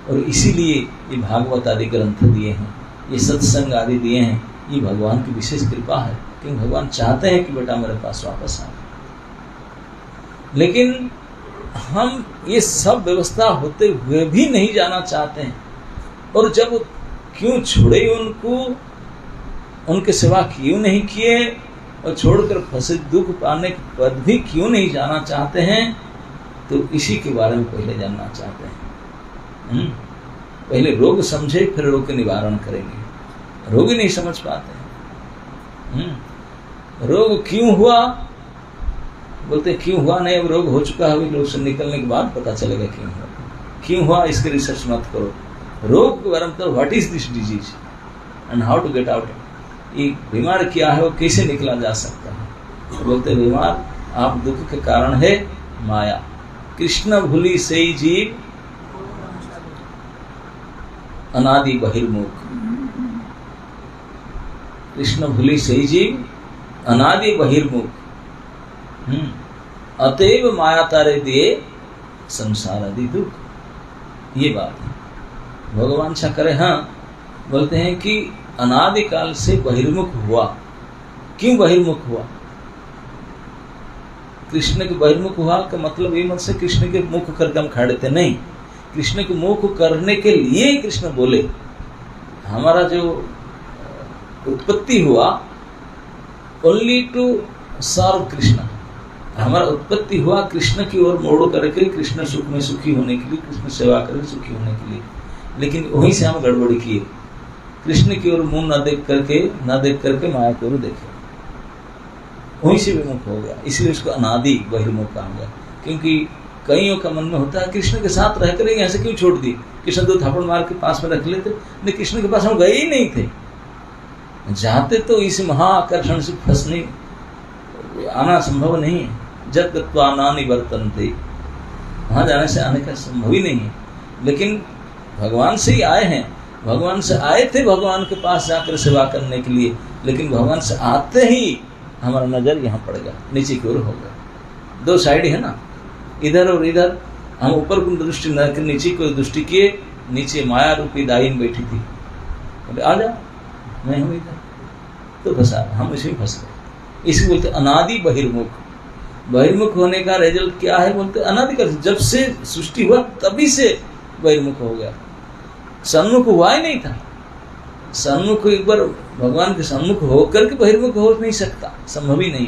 S1: और इसीलिए ये भागवत आदि ग्रंथ दिए हैं, ये सत्संग आदि दिए हैं, ये भगवान की विशेष कृपा है, क्योंकि भगवान चाहते हैं कि बेटा मेरे पास वापस आए। लेकिन हम ये सब व्यवस्था होते हुए भी नहीं जाना चाहते हैं, और जब क्यों छोड़े उनको, उनके सेवा क्यों नहीं किए, और छोड़कर फंसे दुख पाने के बाद भी क्यों नहीं जाना चाहते हैं, तो इसी के बारे में पहले जानना चाहते हैं। पहले रोग समझे, फिर रोग के निवारण करेंगे। रोग ही नहीं समझ पाते हैं। रोग क्यों हुआ, बोलते क्यों हुआ नहीं, अब रोग हो चुका है, अभी रोग से निकलने के बाद पता चलेगा क्यों हुआ। क्यों हुआ इसके रिसर्च मत करो, रोग के बारे में तो what is this disease and how to get out. ये बीमार क्या है, वो कैसे निकला जा सकता है। बोलते बीमार आप दुख के कारण है माया, कृष्ण भूली से जीव अनादि बहिर्मुख, कृष्ण भूली से जीव अनादि बहिर्मुख, अतएव माया तारे दिए संसार आदि दुख। ये बात है। भगवान अच्छा करे। हाँ, बोलते हैं कि अनादिकाल से बहिर्मुख हुआ। क्यों बहिर्मुख हुआ? कृष्ण के बहिर्मुख हुआ का मतलब ये मत से कृष्ण के मुख करके हम खड़े थे, नहीं। कृष्ण के मुख करने के लिए कृष्ण बोले। हमारा जो उत्पत्ति हुआ ओनली टू सर्व कृष्ण, हमारा उत्पत्ति हुआ कृष्ण की ओर मोड़ करके, कृष्ण सुख में सुखी होने के लिए, कृष्ण सेवा करके सुखी होने के लिए। लेकिन वहीं से हम गड़बड़ी किए, कृष्ण की ओर मुंह न देख करके माया की ओर देखे, वहीं से विमुख हो गया। इसलिए उसको अनादि बहिर्मुख कहा गया। क्योंकि कईयों का मन में होता है कृष्ण के साथ रहकर यहाँ से क्यों छोड़ दी, कृष्ण तो थापड़ मार के पास में रख लेते, नहीं कृष्ण के पास हम गए ही नहीं थे। जाते तो इस महाआकर्षण से फंसने आना संभव नहीं है। जब तत्वाना निवर्तन थे, वहां जाने से आने का संभव ही नहीं है। लेकिन भगवान से ही आए हैं, भगवान से आए थे भगवान के पास जाकर सेवा करने के लिए। लेकिन भगवान से आते ही हमारा नजर यहाँ पड़ गया, नीचे की ओर हो गया। दो साइड है ना, इधर और इधर। हम ऊपर को दृष्टि न कर नीचे को दृष्टि किए, नीचे माया रूपी दाइन बैठी थी, बोले आ जा, मैं हूँ इधर, तो फंसा, हम इसी में फंस गए। इसी बोलते अनादि बहिर्मुख। बहिर्मुख होने का रिजल्ट क्या है? बोलते अनादिकाल, जब से सृष्टि हुआ तभी से बहिर्मुख हो गया। सन्मुख हुआ ही नहीं था। सन्मुख एक बार भगवान के सम्मुख होकर के बहिर्मुख हो नहीं सकता, संभव ही नहीं।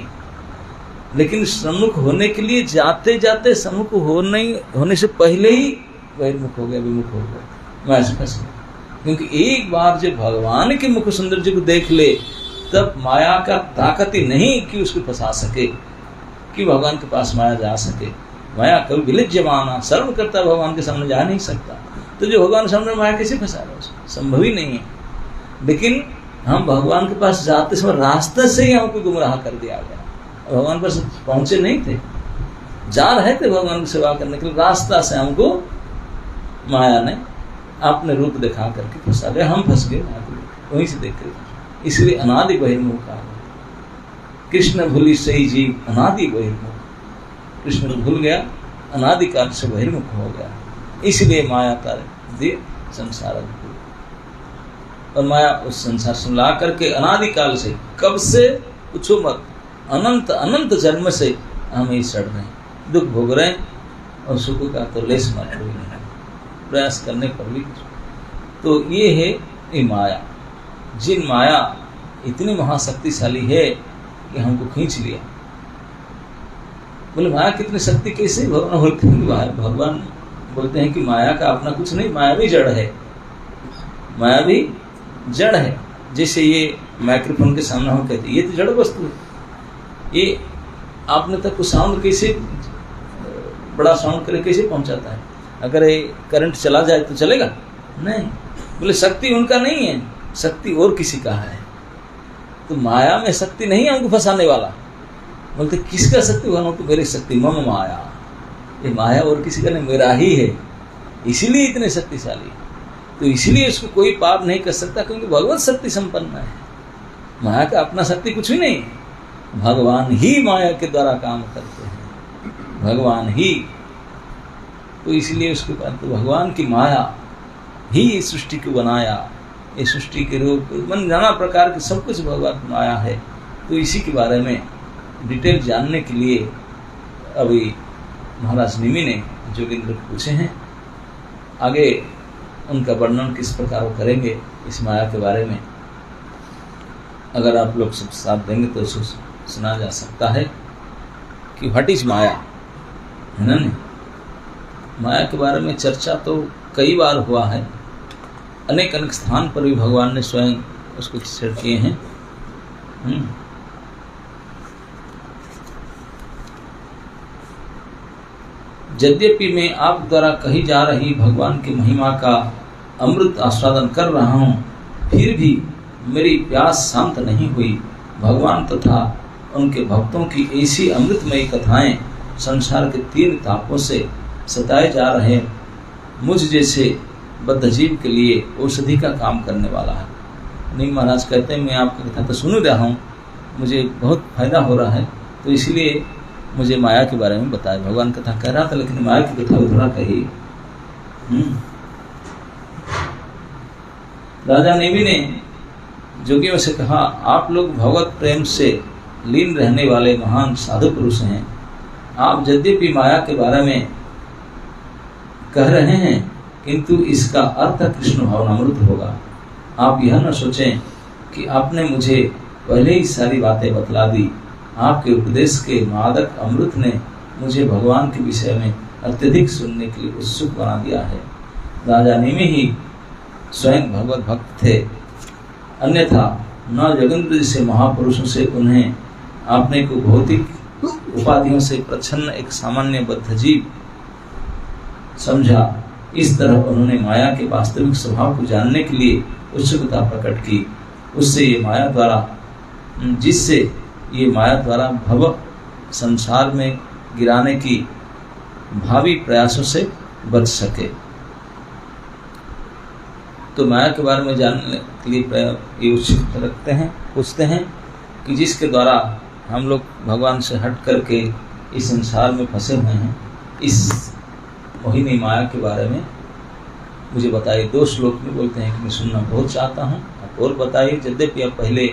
S1: लेकिन सम्मुख होने के लिए जाते जाते सम्मुख होने से पहले ही बहिर्मुख हो गया, विमुख हो गया, मैं ऐसे फंस गया। क्योंकि एक बार जब भगवान के मुख सौंदर्य को देख ले तब माया का ताकत ही नहीं कि उसको फंसा सके, कि भगवान के पास माया जा सके। माया कभी विलिज्यमाना, सर्व करता भगवान के सामने जा नहीं सकता। तो जो भगवान के सामने माया कैसे फंसा रहा है, संभव ही नहीं है। लेकिन हम भगवान के पास जाते समय रास्ते से ही हमको गुमराह कर दिया गया। भगवान पर पहुंचे नहीं थे, जा रहे थे भगवान की सेवा करने के लिए, रास्ता से हमको माया ने अपने रूप दिखा करके फंसा गया। हम फंस गए वहीं से देख कर। इसलिए अनादि बहिर्मुख कहा, कृष्ण भूली सही जीव अनादि बहिर्मुख। कृष्ण भूल गया, अनादिकाल से बहिर्मुख हो गया, इसलिए माया का दे संसार। और माया उस संसार से ला करके अनादिकाल से, कब से पूछो मत, अनंत अनंत जन्म से हम ही सड़ रहे हैं, दुख भोग रहे हैं, और सुख का तो लेस मात्र भी नहीं, प्रयास करने पर भी। तो ये है ये माया। जिन माया इतनी महाशक्तिशाली है कि हमको खींच लिया। बोले माया कितनी शक्ति कैसे? भगवान बोलते हैं, भगवान बोलते हैं कि माया का अपना कुछ नहीं, माया भी जड़ है, माया भी जड़ है। जैसे ये माइक्रोफोन के सामने हम कहते हैं ये तो जड़ वस्तु है, ये आपने तक को साउंड कैसे बड़ा साउंड करे कैसे पहुंचाता है? अगर ये करंट चला जाए तो चलेगा नहीं। बोले शक्ति उनका नहीं है, शक्ति और किसी का है। तो माया में शक्ति नहीं है हमको फंसाने वाला। बोलते किसका शक्ति? भगवान तो मेरी शक्ति, मम माया। ये माया और किसी का नहीं, मेरा ही है, इसीलिए इतने शक्तिशाली। तो इसलिए इसको कोई पाप नहीं कर सकता, क्योंकि भगवत शक्ति संपन्न है। माया का अपना शक्ति कुछ भी नहीं, भगवान ही माया के द्वारा काम करते हैं, भगवान ही। तो इसलिए उसके बाद तो भगवान की माया ही इस सृष्टि को बनाया, इस सृष्टि के रूप मन नाना प्रकार के सब कुछ भगवान की माया है। तो इसी के बारे में डिटेल जानने के लिए अभी महाराज निमि ने जोगिंद्र को पूछे हैं। आगे उनका वर्णन किस प्रकार वो करेंगे इस माया के बारे में, अगर आप लोग सब साथ देंगे तो सुना जा सकता है कि व्हाट इज माया, है ना। माया के बारे में चर्चा तो कई बार हुआ है, अनेक अनेक स्थान पर भी भगवान ने स्वयं उसको शेयर किए हैं। यद्यपि मैं आप द्वारा कही जा रही भगवान की महिमा का अमृत आस्वादन कर रहा हूँ, फिर भी मेरी प्यास शांत नहीं हुई। भगवान तथा उनके भक्तों की ऐसी अमृतमयी कथाएं संसार के तीन तापों से सताए जा रहे मुझ जैसे बद्धजीव के लिए औषधि का काम करने वाला है। नहीं महाराज कहते हैं मैं आपकी कथा तो सुन रहा हूँ, मुझे बहुत फायदा हो रहा है, तो इसलिए मुझे माया के बारे में बताया। भगवान कथा कह रहा था, लेकिन माया की कथा भी थोड़ा कही। राजा नेमी ने जोगियों से कहा, आप लोग भगवत प्रेम से लीन रहने वाले महान साधु पुरुष हैं। आप यद्यपि माया के बारे में कह रहे हैं, किंतु इसका अर्थ कृष्ण भावनामृत होगा। आप यह न सोचें कि आपने मुझे पहले ही सारी बातें बतला दी। आपके उपदेश के मादक अमृत ने मुझे भगवान के विषय में अत्यधिक सुनने के लिए उत्सुक बना दिया है। राजा नेमी ही स्वयं भगवत भक्त थे, अन्यथा न जोगिंद्र जैसे महापुरुषों से उन्हें आपने को भौतिक उपाधियों से प्रच्छन्न एक सामान्य बद्धजीव समझा। इस तरह उन्होंने माया के वास्तविक स्वभाव को जानने के लिए उत्सुकता प्रकट की। उससे ये माया द्वारा जिससे ये माया द्वारा भव संसार में गिराने की भावी प्रयासों से बच सके। तो माया के बारे में जानने के लिए ये उत्सुकता रखते हैं, पूछते हैं कि जिसके द्वारा हम लोग भगवान से हट करके इस संसार में फंसे हुए हैं, इस मोहिनी माया के बारे में मुझे बताइए। 2 श्लोक में बोलते हैं कि मैं सुनना बहुत चाहता हूँ, आप और बताइए। यद्यपि आप पहले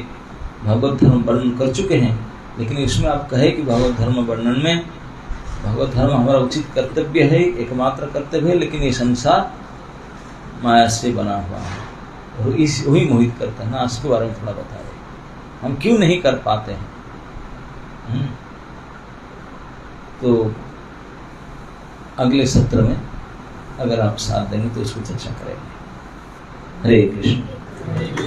S1: भगवत धर्म वर्णन कर चुके हैं, लेकिन इसमें आप कहे कि भगवत धर्म वर्णन में भगवत धर्म हमारा उचित कर्तव्य है, एकमात्र कर्तव्य है, लेकिन ये संसार माया से बना हुआ है और इस वही मोहित करता है ना। इसके बारे में थोड़ा बताइए, हम क्यों नहीं कर पाते हैं। तो अगले सत्र में अगर आप साथ देंगे तो इसको चर्चा करेंगे। हरे कृष्ण।